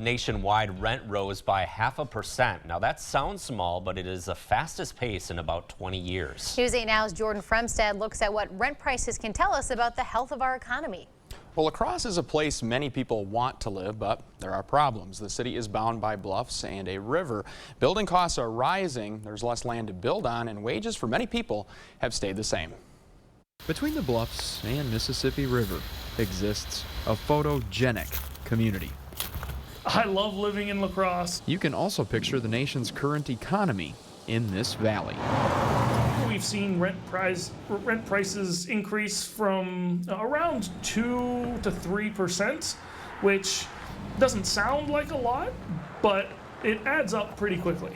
Nationwide, rent rose by 0.5%. Now that sounds small, but it is the fastest pace in about 20 years. News 8 Now's Jordan Fremstad looks at what rent prices can tell us about the health of our economy. Well, La-Crosse is a place many people want to live, but there are problems. The city is bound by bluffs and a river. Building costs are rising, there's less land to build on, and wages for many people have stayed the same. Between the bluffs and Mississippi River exists a photogenic community. I love living in La-Crosse. You can also picture the nation's current economy in this valley. We've seen rent prices increase from around 2 to 3%, which doesn't sound like a lot, but it adds up pretty quickly.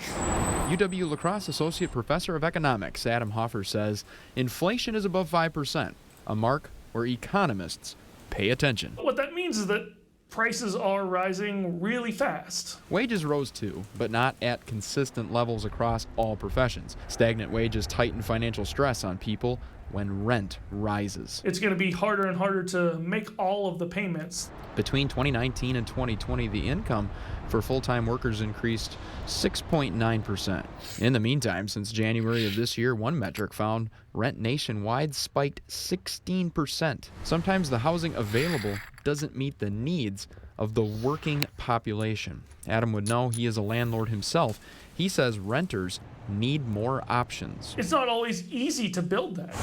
UW-La-Crosse Associate Professor of Economics Adam Hoffer says inflation is above 5%, a mark where economists pay attention. What that means is that prices are rising really fast. Wages rose too, but not at consistent levels across all professions. Stagnant wages tighten financial stress on people when rent rises. It's going to be harder and harder to make all of the payments. Between 2019 and 2020, the income for full-time workers increased 6.9%. In the meantime, since January of this year, one metric found rent nationwide spiked 16%. Sometimes the housing available doesn't meet the needs of the working population. Adam would know, he is a landlord himself. He says renters need more options. It's not always easy to build that.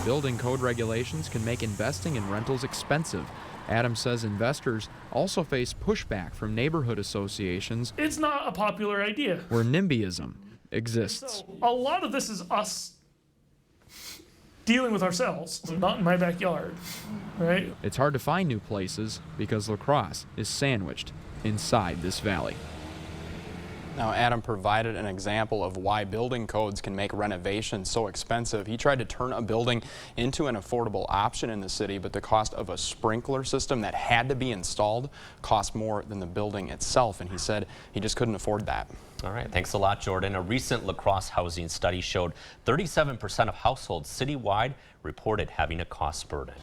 Building code regulations can make investing in rentals expensive. Adam says investors also face pushback from neighborhood associations. It's not a popular idea. Where NIMBYism exists. So a lot of this is us dealing with ourselves, not in my backyard, right? It's hard to find new places because La-Crosse is sandwiched inside this valley. Now, Adam provided an example of why building codes can make renovations so expensive. He tried to turn a building into an affordable option in the city, but the cost of a sprinkler system that had to be installed cost more than the building itself, and he said he just couldn't afford that. All right, thanks a lot, Jordan. A recent La-Crosse housing study showed 37% of households citywide reported having a cost burden.